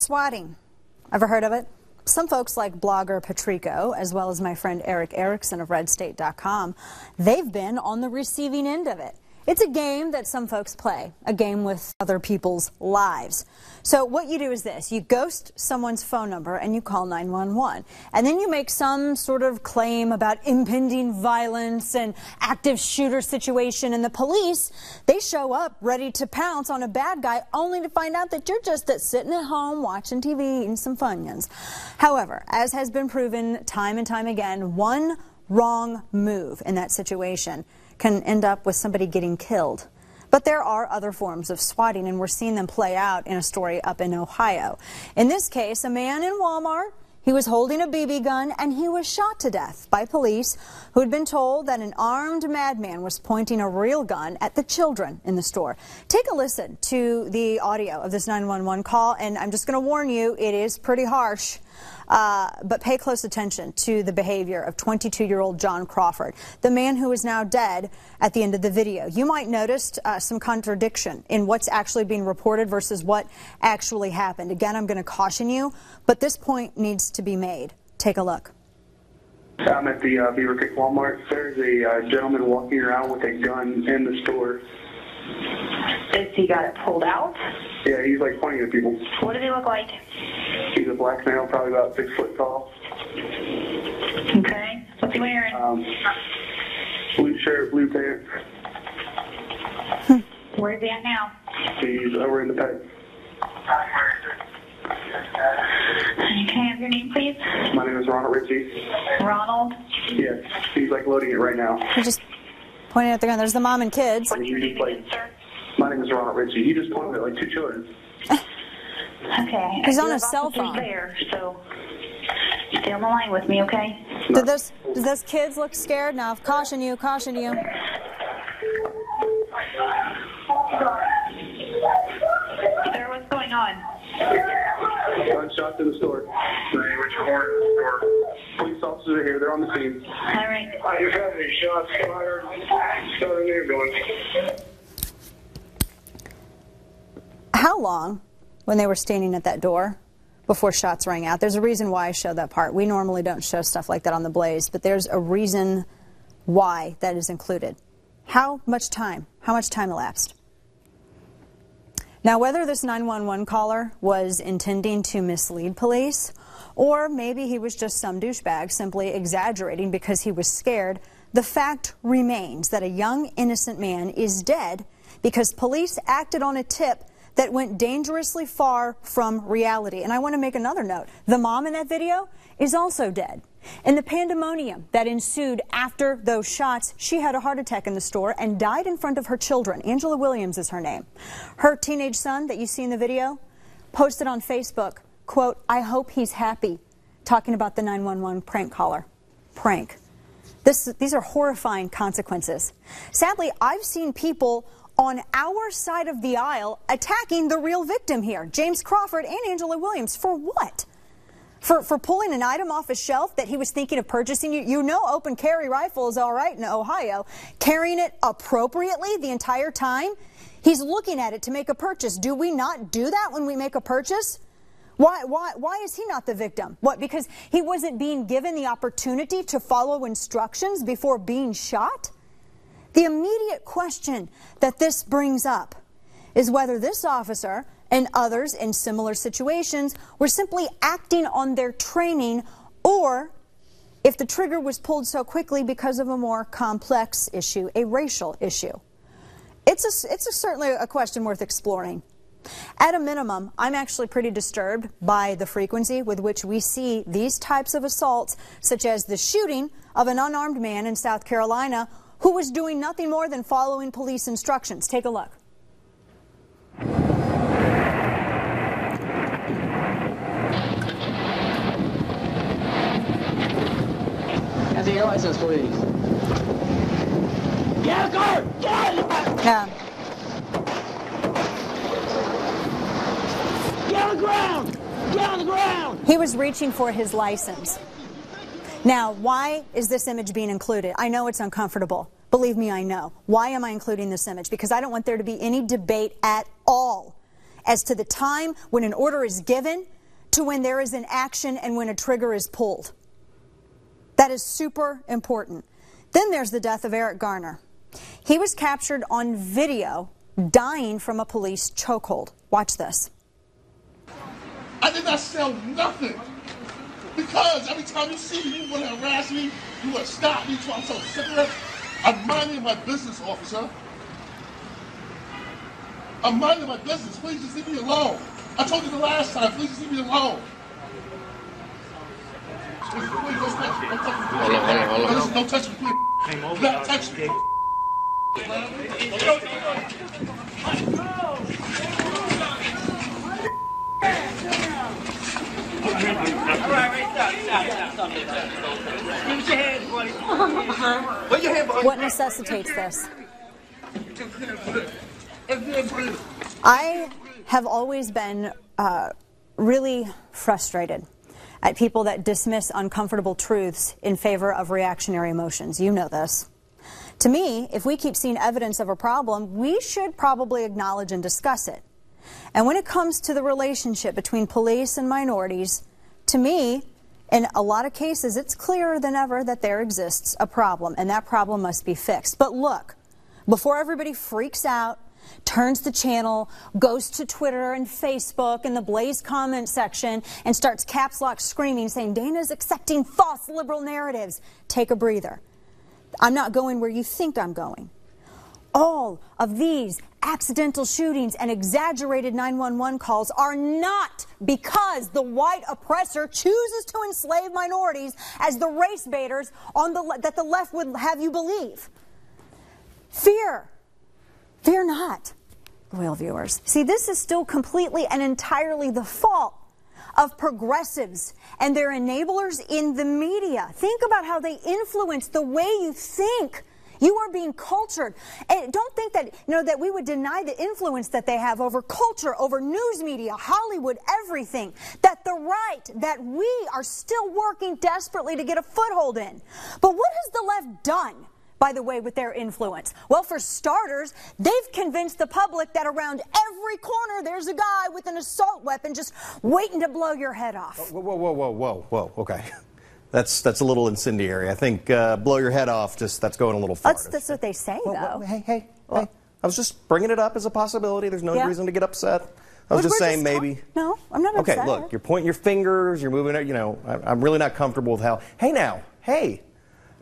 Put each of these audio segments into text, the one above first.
Swatting. Ever heard of it? Some folks like blogger Patrico, as well as my friend Eric Erickson of RedState.com, they've been on the receiving end of it. It's a game that some folks play, a game with other people's lives. So what you do is this: you ghost someone's phone number and you call 911. And then you make some sort of claim about impending violence and active shooter situation, and the police, they show up ready to pounce on a bad guy only to find out that you're just sitting at home watching TV eating some Funyuns. However, as has been proven time and time again, one wrong move in that situation can end up with somebody getting killed. But there are other forms of swatting, and we're seeing them play out in a story up in Ohio. In this case, a man in Walmart, he was holding a BB gun and he was shot to death by police who had been told that an armed madman was pointing a real gun at the children in the store. Take a listen to the audio of this 911 call, and I'm just going to warn you, it is pretty harsh. But pay close attention to the behavior of 22-year-old John Crawford, the man who is now dead at the end of the video. You might notice some contradiction in what's actually being reported versus what actually happened. Again, I'm going to caution you, but this point needs to be made. Take a look. I'm at the Beaver Creek Walmart. There's a gentleman walking around with a gun in the store. Has he got it pulled out? Yeah, he's like pointing at people. What does he look like? He's a black male, probably about 6 foot tall. Okay. What's he wearing? Blue shirt, blue pants. Where's he at now? He's over in the paddock. Can I have your name, please? My name is Ronald Ritchie. Ronald? Yes, he's like loading it right now. He just pointed at the gun. There's the mom and kids. My name is RonaldRitchie. He just pointed at like 2 children. Okay. He's on a cell phone. There, so stay on the line with me, okay? Do those kids look scared? Now, caution you, caution you. Sir, what's going on? Gunshots in the store. Police officers are here. They're on the scene. All right. You've had any shots fired? Start an ambulance. How long, when they were standing at that door, before shots rang out? There's a reason why I show that part. We normally don't show stuff like that on The Blaze, but there's a reason why that is included. How much time? How much time elapsed? Now, whether this 911 caller was intending to mislead police, or maybe he was just some douchebag simply exaggerating because he was scared, the fact remains that a young, innocent man is dead because police acted on a tip that went dangerously far from reality. And I want to make another note. The mom in that video is also dead. In the pandemonium that ensued after those shots, she had a heart attack in the store and died in front of her children. Angela Williams is her name. Her teenage son that you see in the video posted on Facebook, quote, "I hope he's happy," talking about the 911 prank caller. Prank. These are horrifying consequences. Sadly, I've seen people on our side of the aisle attacking the real victim here, James Crawford and Angela Williams. For what? For pulling an item off a shelf that he was thinking of purchasing. You know open carry rifle is all right in Ohio. Carrying it appropriately the entire time? He's looking at it to make a purchase. Do we not do that when we make a purchase? Why is he not the victim? What, because he wasn't being given the opportunity to follow instructions before being shot? The immediate question that this brings up is whether this officer and others in similar situations were simply acting on their training, or if the trigger was pulled so quickly because of a more complex issue, a racial issue. It's certainly a question worth exploring. At a minimum, I'm actually pretty disturbed by the frequency with which we see these types of assaults, such as the shooting of an unarmed man in South Carolina who was doing nothing more than following police instructions. Take a look. Can I see your license, please? Get out of the car! Get out of the car! Yeah. Get on the ground! Get on the ground! He was reaching for his license. Now, why is this image being included? I know it's uncomfortable. Believe me, I know. Why am I including this image? Because I don't want there to be any debate at all as to the time when an order is given to when there is an action and when a trigger is pulled. That is super important. Then there's the death of Eric Garner. He was captured on video dying from a police chokehold. Watch this. I did not sell nothing. Because every time you see me, you want to harass me, you want to stop me, so I'm so sick of it. I'm minding my business, officer. I'm minding my business. Please just leave me alone. I told you the last time. Please just leave me alone. Please don't touch me. Don't touch me. Hold on. Don't touch me, please. Do not touch me. What necessitates this? I have always been really frustrated at people that dismiss uncomfortable truths in favor of reactionary emotions. You know this. To me, if we keep seeing evidence of a problem, we should probably acknowledge and discuss it. And when it comes to the relationship between police and minorities, to me, in a lot of cases, it's clearer than ever that there exists a problem, and that problem must be fixed. But look, before everybody freaks out, turns the channel, goes to Twitter and Facebook and the Blaze comment section and starts caps lock screaming, saying Dana's accepting false liberal narratives, take a breather. I'm not going where you think I'm going. All of these accidental shootings and exaggerated 911 calls are not because the white oppressor chooses to enslave minorities as the race baiters that the left would have you believe. Fear not, loyal viewers. See, this is still completely and entirely the fault of progressives and their enablers in the media. Think about how they influence the way you think. You are being cultured. And don't think that, that we would deny the influence that they have over culture, over news media, Hollywood, everything. That the right, that we are still working desperately to get a foothold in. But what has the left done, by the way, with their influence? Well, for starters, they've convinced the public that around every corner there's a guy with an assault weapon just waiting to blow your head off. Whoa, okay. That's a little incendiary. I think blow your head off, that's going a little far. That's what they say, though. Hey. I was just bringing it up as a possibility. There's no reason to get upset. I was just saying maybe. No, I'm not upset. Okay, look, you're pointing your fingers, you're moving it, I'm really not comfortable with how, hey,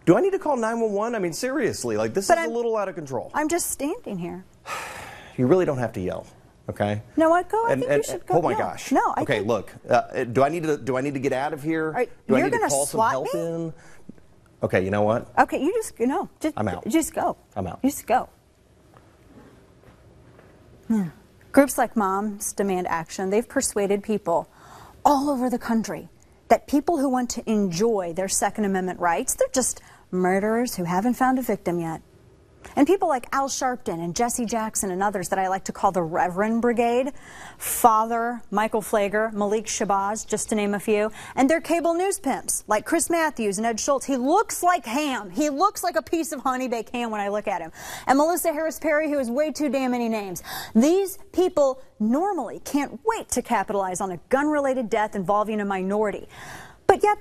do I need to call 911? I mean, seriously, this is a little out of control. I'm just standing here. You really don't have to yell, okay? No, I think you should go. Oh my gosh. No, okay, look, do I need to get out of here? Do I need to call some help in? Okay, you know what? Okay, I'm out. Just go. I'm out. You just go. Groups like Moms Demand Action, they've persuaded people all over the country that people who want to enjoy their Second Amendment rights, they're just murderers who haven't found a victim yet. And people like Al Sharpton and Jesse Jackson and others that I like to call the Reverend Brigade, Father Michael Flager, Malik Shabazz, just to name a few, and their cable news pimps like Chris Matthews and Ed Schultz. He looks like ham. He looks like a piece of honey-baked ham when I look at him. And Melissa Harris Perry, who has way too damn many names. These people normally can't wait to capitalize on a gun-related death involving a minority. But yet,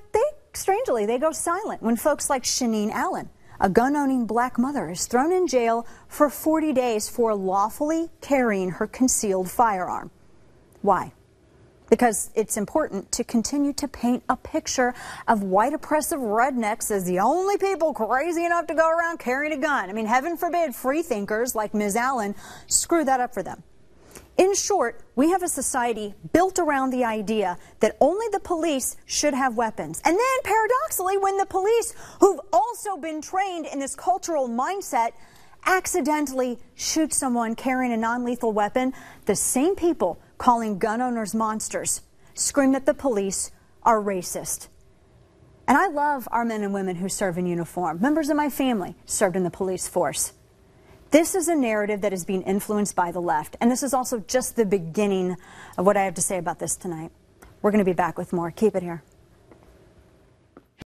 strangely, they go silent when folks like Shaneen Allen, a gun-owning black mother, is thrown in jail for 40 days for lawfully carrying her concealed firearm. Why? Because it's important to continue to paint a picture of white oppressive rednecks as the only people crazy enough to go around carrying a gun. I mean, heaven forbid free thinkers like Ms. Allen screw that up for them. In short, we have a society built around the idea that only the police should have weapons. And then, paradoxically, when the police, who've also been trained in this cultural mindset, accidentally shoot someone carrying a non-lethal weapon, the same people calling gun owners monsters scream that the police are racist. And I love our men and women who serve in uniform. Members of my family served in the police force. This is a narrative that is being influenced by the left, and this is also just the beginning of what I have to say about this tonight. We're going to be back with more. Keep it here.